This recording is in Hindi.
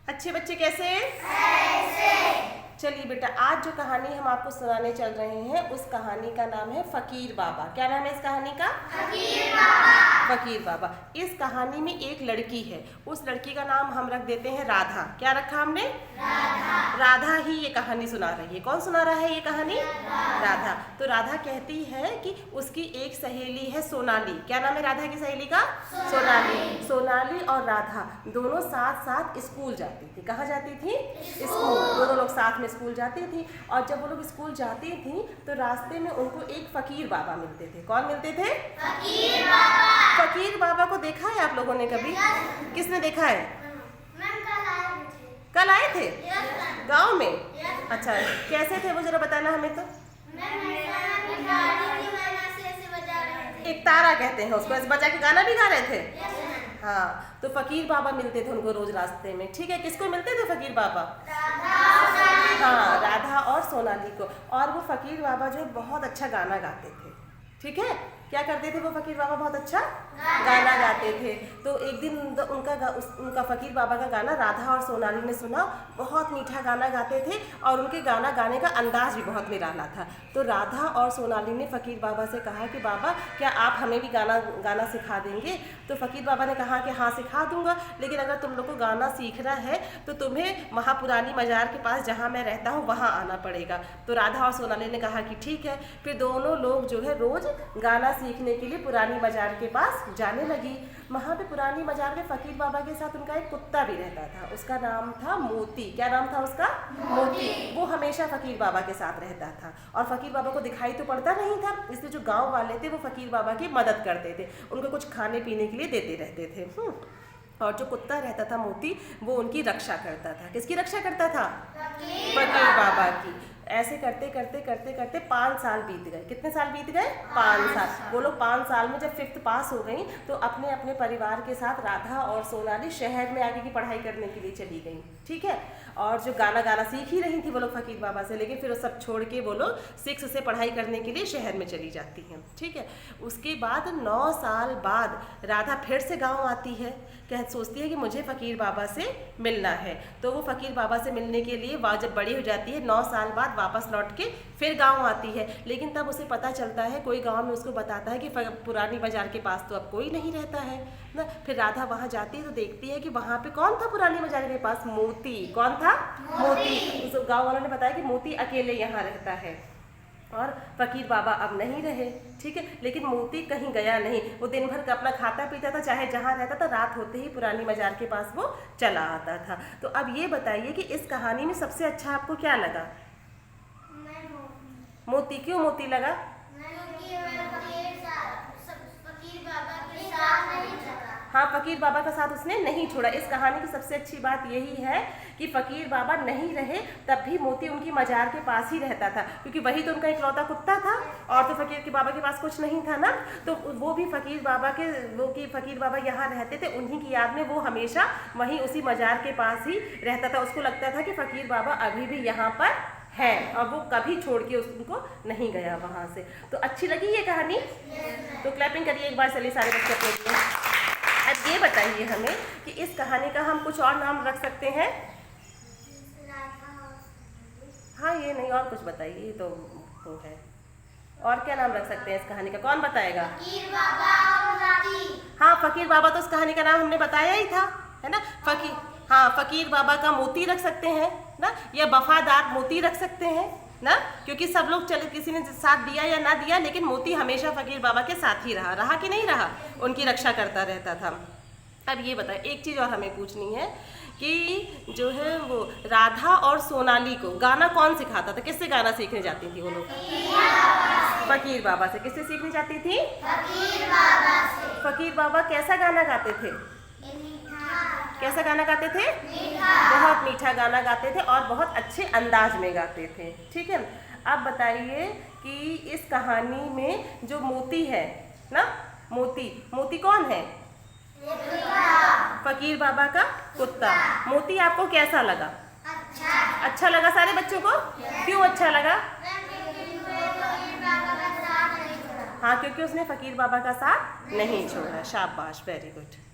अच्छे बच्चे कैसे? चलिए बेटा, आज जो कहानी हम आपको सुनाने चल रहे हैं उस कहानी का नाम है फकीर बाबा। क्या नाम है इस कहानी का? फकीर बाबा। फकीर बाबा। इस कहानी में एक लड़की है, उस लड़की का नाम हम रख देते हैं राधा। क्या रखा हमने? राधा। राधा ही ये कहानी सुना रही है। कौन सुना रहा है ये कहानी? राधा। तो राधा कहती है कि उसकी एक सहेली है सोनाली। क्या नाम है राधा की सहेली का? सोनाली। सोनाली और राधा दोनों साथ साथ स्कूल जाती थी। कहाँ जाती थी? स्कूल। दोनों लोग साथ में स्कूल जाती थी। और जब वो लोग स्कूल जाती थी तो रास्ते में उनको एक फकीर बाबा मिलते थे। कौन मिलते थे? फकीर बाबा। फकीर बाबा को देखा है आप लोगों ने कभी? किसने देखा है? कल आए थे गांव में? अच्छा, कैसे थे वो, जरा बताना हमें। तो एक तारा कहते हैं उसको, ऐसे बजा के गाना भी गा रहे थे। हाँ, तो फकीर बाबा मिलते थे उनको रोज रास्ते में। ठीक है, किसको मिलते थे फकीर बाबा? हाँ, राधा और सोनाली को। और वो फकीर बाबा जो बहुत अच्छा गाना गाते थे। ठीक है, क्या करते थे वो फकीर बाबा? बहुत अच्छा गाना गाते थे। तो एक दिन उनका फकीर बाबा का गाना राधा और सोनाली ने सुना। बहुत मीठा गाना गाते थे और उनके गाना गाने का अंदाज भी बहुत निराला था। तो राधा और सोनाली ने फकीर बाबा से कहा कि बाबा, क्या आप हमें भी गाना सिखा देंगे? तो फकीर बाबा ने कहा कि हाँ, सिखा दूंगा, लेकिन अगर तुम लोग को गाना सीखना है तो तुम्हें महापुरानी मजार के पास जहाँ मैं रहता हूँ वहाँ आना पड़ेगा। तो राधा और सोनाली ने कहा कि ठीक है। फिर दोनों लोग जो है रोज गाना सीखने के लिए पुरानी मजार के पास जाने लगी। वहाँ पे पुरानी मजार में फकीर बाबा के साथ उनका एक कुत्ता भी रहता था। उसका नाम था मोती। क्या नाम था उसका? मोती। वो हमेशा फकीर बाबा के साथ रहता था और फकीर बाबा को दिखाई तो पड़ता नहीं था, इसलिए जो गांव वाले थे वो फकीर बाबा की मदद करते थे, उनको कुछ खाने पीने के लिए देते रहते थे। और जो कुत्ता रहता था मोती, वो उनकी रक्षा करता था। किसकी रक्षा करता था? फकीर बाबा की। ऐसे करते करते करते करते 5 साल बीत गए। कितने साल बीत गए? 5 साल। वो लोग 5 साल में जब 5th पास हो गई तो अपने अपने परिवार के साथ राधा और सोनाली शहर में आगे की पढ़ाई करने के लिए चली गई। ठीक है, और जो गाना सीख ही रही थी वो लोग फकीर बाबा से, लेकिन फिर वो सब छोड़ के वो लोग 6 से पढ़ाई करने के लिए शहर में चली जाती हैं। ठीक है, उसके बाद 9 साल बाद राधा फिर से गाँव आती है। सोचती है कि मुझे फकीर बाबा से मिलना है। तो वो फकीर बाबा से मिलने के लिए जब बड़ी हो जाती है 9 साल बाद वापस लौट के फिर गांव आती है। लेकिन तब उसे पता चलता है, कोई गांव में उसको बताता है कि पुरानी बाजार के पास तो अब कोई नहीं रहता है ना। फिर राधा वहां जाती है तो देखती है कि वहां पे कौन था पुरानी बाजार के पास? मोती। कौन था? मोती। उस गाँव वालों ने बताया कि मोती अकेले यहाँ रहता है और फकीर बाबा अब नहीं रहे। ठीक है, लेकिन मोती कहीं गया नहीं। वो दिन भर का अपना खाता पीता था, चाहे जहाँ रहता था, रात होते ही पुरानी मजार के पास वो चला आता था। तो अब ये बताइए कि इस कहानी में सबसे अच्छा आपको क्या लगा? मोती। क्यों मोती लगा? हाँ, फकीर बाबा का साथ उसने नहीं छोड़ा। इस कहानी की सबसे अच्छी बात यही है कि फकीर बाबा नहीं रहे तब भी मोती उनकी मजार के पास ही रहता था, क्योंकि वही तो उनका इकलौता कुत्ता था और तो फकीर के बाबा के पास कुछ नहीं था ना। तो वो भी फकीर बाबा यहाँ रहते थे, उन्हीं की याद में वो हमेशा वहीं उसी मजार के पास ही रहता था। उसको लगता था कि फकीर बाबा अभी भी यहाँ पर है और वो कभी छोड़ के उनको नहीं गया वहाँ से। तो अच्छी लगी ये कहानी? तो क्लैपिंग करिए एक बार, चलिए सारे बच्चे अपने लिए। अब ये बताइए हमें कि इस कहानी का हम कुछ और नाम रख सकते हैं? हाँ, ये नहीं, और कुछ बताइए। ये तो वो है, और क्या नाम रख सकते हैं इस कहानी का? कौन बताएगा? फकीर बाबा और राधी। हाँ, फकीर बाबा तो इस कहानी का नाम हमने बताया ही था, है ना। फकीर बाबा का मोती रख सकते हैं ना, या वफादार मोती रख सकते हैं ना, क्योंकि सब लोग चले, किसी ने साथ दिया या ना दिया, लेकिन मोती हमेशा फकीर बाबा के साथ ही रहा कि नहीं रहा, उनकी रक्षा करता रहता था। अब ये बताए, एक चीज़ और हमें पूछनी है कि जो है वो राधा और सोनाली को गाना कौन सिखाता था? किससे गाना सीखने जाती थी वो लोग? फकीर बाबा से। किससे सीखने जाती थी? फकीर बाबा से। फकीर बाबा कैसा गाना गाते थे? कैसा गाना गाते थे? बहुत मीठा गाना गाते थे और बहुत अच्छे अंदाज में गाते थे। ठीक है, अब बताइए कि इस कहानी में जो मोती है ना, मोती कौन है? फकीर बाबा का कुत्ता। मोती आपको कैसा लगा? अच्छा लगा सारे बच्चों को? क्यों अच्छा लगा? हाँ, क्योंकि उसने फकीर बाबा का साथ नहीं छोड़ा। शाबाश, वेरी गुड।